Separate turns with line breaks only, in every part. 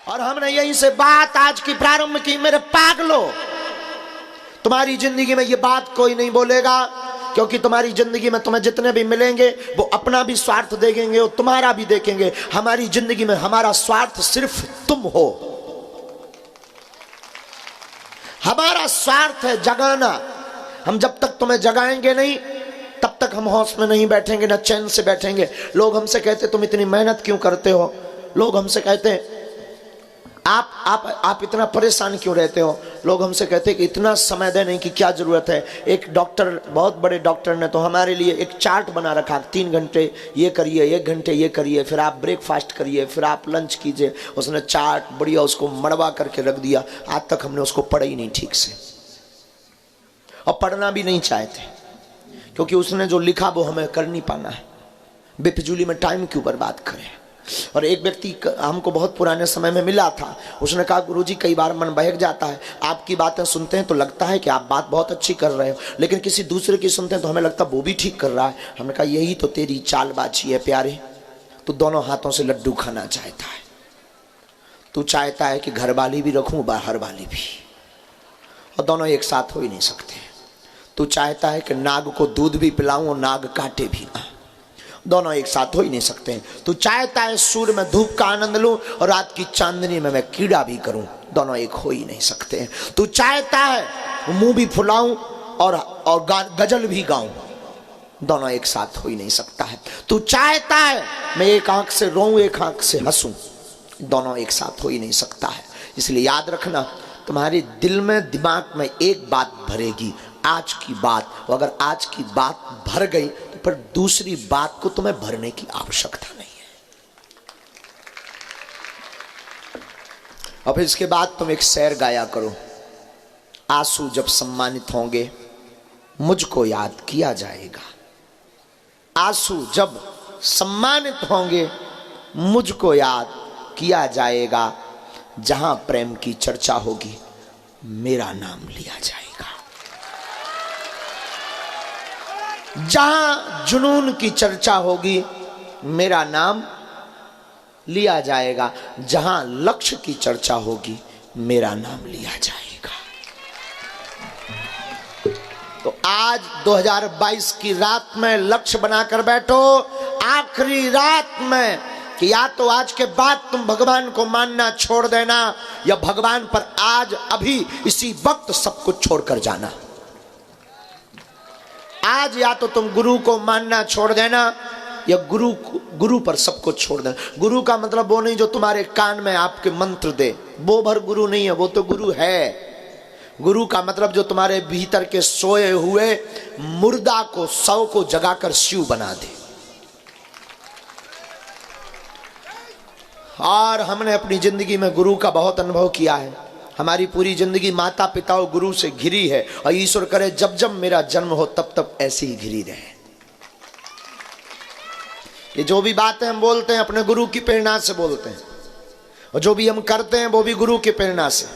और हमने यहीं से बात आज की प्रारंभ की। मेरे पागलो, तुम्हारी जिंदगी में ये बात कोई नहीं बोलेगा, क्योंकि तुम्हारी जिंदगी में तुम्हें जितने भी मिलेंगे वो अपना भी स्वार्थ देखेंगे और तुम्हारा भी देखेंगे। हमारी जिंदगी में हमारा स्वार्थ सिर्फ तुम हो। हमारा स्वार्थ है जगाना। हम जब तक तुम्हें जगाएंगे नहीं तब तक हम होश में नहीं बैठेंगे, न चैन से बैठेंगे। लोग हमसे कहते तुम इतनी मेहनत क्यों करते हो। लोग हमसे कहते आप इतना परेशान क्यों रहते हो। लोग हमसे कहते कि इतना समय देने की क्या जरूरत है। एक डॉक्टर, बहुत बड़े डॉक्टर ने तो हमारे लिए एक चार्ट बना रखा, 3 घंटे ये करिए, 1 घंटे ये करिए, फिर आप ब्रेकफास्ट करिए, फिर आप लंच कीजिए। उसने चार्ट बढ़िया उसको मड़वा करके रख दिया। आज तक हमने उसको पढ़ा ही नहीं ठीक से, और पढ़ना भी नहीं चाहते, क्योंकि उसने जो लिखा वो हमें कर नहीं पाना है। बेफिजूली में टाइम क्यों बर्बाद करें। और एक व्यक्ति हमको बहुत पुराने समय में मिला था, उसने कहा गुरुजी कई बार मन बहक जाता है, आपकी बातें सुनते हैं तो लगता है कि आप बात बहुत अच्छी कर रहे हो, लेकिन किसी दूसरे की सुनते हैं तो हमें लगता है वो भी ठीक कर रहा है। हमने कहा यही तो तेरी चालबाजी है प्यारे। तू दोनों हाथों से लड्डू खाना चाहता है। तू चाहता है कि घर वाली भी रखूं, बाहर वाली भी, और दोनों एक साथ हो ही नहीं सकते। तू चाहता है कि नाग को दूध भी पिलाऊं और नाग काटे भी ना, दोनों एक साथ हो ही नहीं सकते हैं। तू चाहता है सूर्य में धूप का आनंद लूं और रात की चांदनी में मैं कीड़ा भी दोनों एक हो ही नहीं सकते हैं। तू चाहता है मुंह भी फुलाऊं और गजल भी गाऊं, दोनों एक साथ हो ही नहीं सकता है। तू चाहता है मैं एक आंख से रोऊं, एक आंख से हंसूं, दोनों एक साथ हो ही नहीं सकता है। इसलिए याद रखना, तुम्हारे दिल में, दिमाग में एक बात भरेगी, आज की बात। अगर आज की बात भर गई तो फिर दूसरी बात को तुम्हें भरने की आवश्यकता नहीं है। और फिर इसके बाद तुम एक शेर गाया करो, आंसू जब सम्मानित होंगे मुझको याद किया जाएगा। आंसू जब सम्मानित होंगे मुझको याद किया जाएगा। जहां प्रेम की चर्चा होगी मेरा नाम लिया जाएगा। जहां जुनून की चर्चा होगी मेरा नाम लिया जाएगा। जहां लक्ष्य की चर्चा होगी मेरा नाम लिया जाएगा। तो आज 2022 की रात में लक्ष्य बनाकर बैठो, आखिरी रात में, कि या तो आज के बाद तुम भगवान को मानना छोड़ देना, या भगवान पर आज अभी इसी वक्त सब कुछ छोड़कर जाना। आज या तो तुम गुरु को मानना छोड़ देना, या गुरु पर सब कुछ छोड़ देना। गुरु का मतलब वो नहीं जो तुम्हारे कान में आपके मंत्र दे, वो भर गुरु नहीं है, वो तो गुरु है। गुरु का मतलब जो तुम्हारे भीतर के सोए हुए मुर्दा को, शव को जगाकर शिव बना दे। और हमने अपनी जिंदगी में गुरु का बहुत अनुभव किया है। हमारी पूरी जिंदगी माता पिता और गुरु से घिरी है, और ईश्वर करे जब जब मेरा जन्म हो तब तब ऐसे ही घिरी रहे। ये जो भी बातें हम बोलते हैं अपने गुरु की प्रेरणा से बोलते हैं, और जो भी हम करते हैं वो भी गुरु की प्रेरणा से।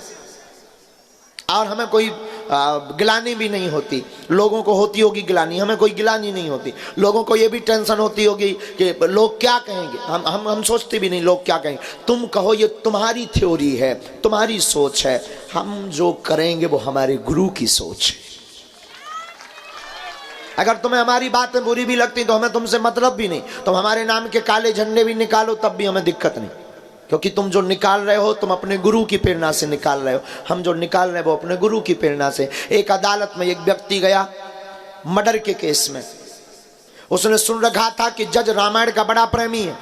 और हमें कोई गिलानी भी नहीं होती। लोगों को होती होगी गिलानी, हमें कोई गिलानी नहीं होती। लोगों को ये भी टेंशन होती होगी कि लोग क्या कहेंगे। हम सोचते भी नहीं लोग क्या कहेंगे। तुम कहो, ये तुम्हारी थ्योरी है, तुम्हारी सोच है। हम जो करेंगे वो हमारे गुरु की सोच है। अगर तुम्हें हमारी बातें बुरी भी लगती तो हमें तुमसे मतलब भी नहीं। तुम हमारे नाम के काले झंडे भी निकालो तब भी हमें दिक्कत नहीं, क्योंकि तुम जो निकाल रहे हो तुम अपने गुरु की प्रेरणा से निकाल रहे हो। हम जो निकाल रहे हैं वो अपने गुरु की प्रेरणा से। एक अदालत में एक व्यक्ति गया मर्डर के केस में। उसने सुन रखा था कि जज रामायण का बड़ा प्रेमी है,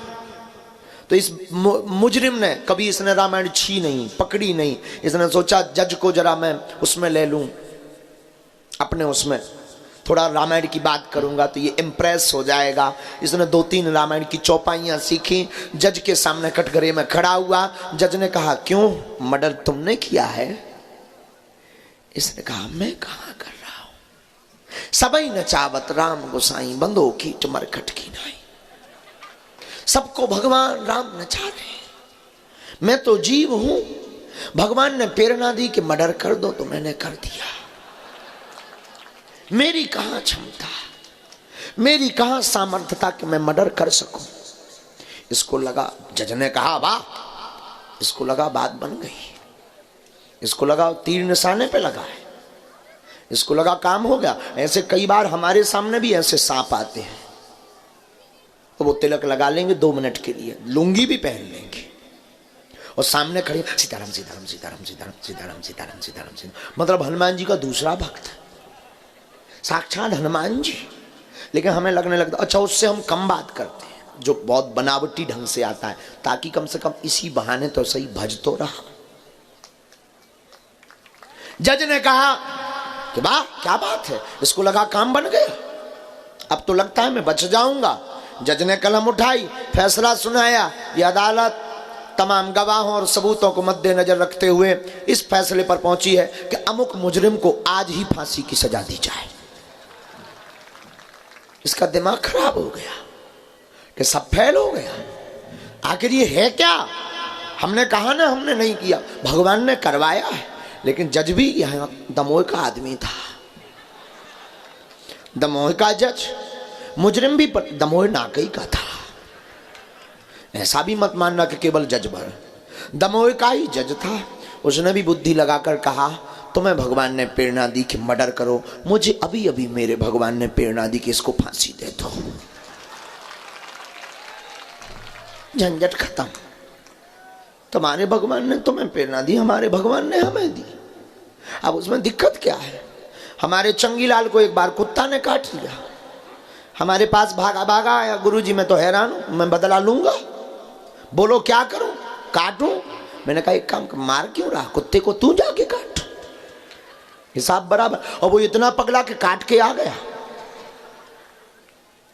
तो इस मुजरिम ने, कभी इसने रामायण छी नहीं, पकड़ी नहीं, इसने सोचा जज को जरा मैं उसमें ले लूं, अपने उसमें थोड़ा रामायण की बात करूंगा तो ये इम्प्रेस हो जाएगा। इसने 2-3 रामायण की चौपाइयां सीखी। जज के सामने कटघरे में खड़ा हुआ। जज ने कहा क्यों, मर्डर तुमने किया है? इसने कहा मैं कहां कर रहा हूं, सबई नचावत राम गोसाई, बंदो कीट मरकट की नाई। सबको भगवान राम नचा रहे, मैं तो जीव हूं। भगवान ने प्रेरणा दी कि मर्डर कर दो तो मैंने कर दिया। मेरी कहां क्षमता, मेरी कहां सामर्थ्यता कि मैं मर्डर कर सकूं। इसको लगा, जज ने कहा वाह इसको लगा बात बन गई, इसको लगा तीर निशाने पे लगा है, इसको लगा काम हो गया। ऐसे कई बार हमारे सामने भी ऐसे सांप आते हैं, तो वो तिलक लगा लेंगे 2 मिनट के लिए, लुंगी भी पहन लेंगे और सामने खड़े सीताराम सीताराम सीताराम सीताराम सीताराम सीताराम सीताराम सीताराम, मतलब हनुमान जी का दूसरा भक्त है, साक्षात हनुमान जी। लेकिन हमें लगने लगता अच्छा उससे हम कम बात करते हैं, जो बहुत बनावटी ढंग से आता है, ताकि कम से कम इसी बहाने तो सही भज तो रहा। जज ने कहा कि वाह क्या बात है, इसको लगा काम बन गया, अब तो लगता है मैं बच जाऊंगा। जज ने कलम उठाई, फैसला सुनाया। ये अदालत तमाम गवाहों और सबूतों को मद्देनजर रखते हुए इस फैसले पर पहुंची है कि अमुक मुजरिम को आज ही फांसी की सजा दी जाए। इसका दिमाग खराब हो गया कि सब फेल हो गया, आखिर ये है क्या? हमने कहा ना हमने नहीं किया, भगवान ने करवाया है। लेकिन जज भी यहां दमोह का आदमी था, दमोह का जज, मुजरिम भी दमोह नाकई का था। ऐसा भी मत मानना कि केवल जज भर, दमोह का ही जज था। उसने भी बुद्धि लगाकर कहा तुम्हें भगवान ने प्रेरणा दी कि मर्डर करो, मुझे अभी अभी मेरे भगवान ने प्रेरणा दी कि इसको फांसी दे दो, झंझट खत्म। तुम्हारे भगवान ने तुम्हें प्रेरणा दी, हमारे भगवान ने हमें दी। अब उसमें दिक्कत क्या है? हमारे चंगीलाल को एक बार कुत्ता ने काट लिया, हमारे पास भागा भागा आया, गुरुजी मैं तो हैरान हूं, मैं बदला लूंगा, बोलो क्या करूं, काटूं? मैंने कहा एक काम कर, मार क्यों रहा, कुत्ते को तू जाके काट, हिसाब बराबर। और वो इतना पगला के काट के आ गया।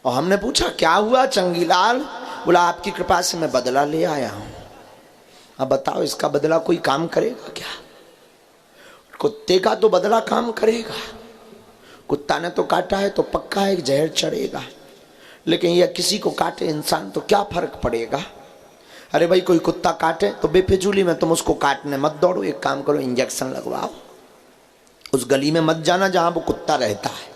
और हमने पूछा क्या हुआ चंगीलाल? बोला आपकी कृपा से मैं बदला ले आया हूं। अब बताओ इसका बदला कोई काम करेगा क्या? कुत्ते का तो बदला काम करेगा, कुत्ता ने तो काटा है तो पक्का है जहर चढ़ेगा, लेकिन यह किसी को काटे इंसान तो क्या फर्क पड़ेगा? अरे भाई कोई कुत्ता काटे तो बेफिजूली में तुम उसको काटने मत दौड़ो, एक काम करो इंजेक्शन लगवाओ, उस गली में मत जाना जहां वो कुत्ता रहता है।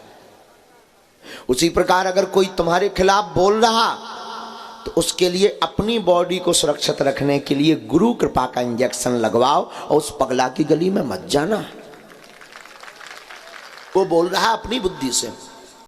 उसी प्रकार अगर कोई तुम्हारे खिलाफ बोल रहा तो उसके लिए अपनी बॉडी को सुरक्षित रखने के लिए गुरु कृपा का इंजेक्शन लगवाओ और उस पगला की गली में मत जाना। वो बोल रहा है अपनी बुद्धि से,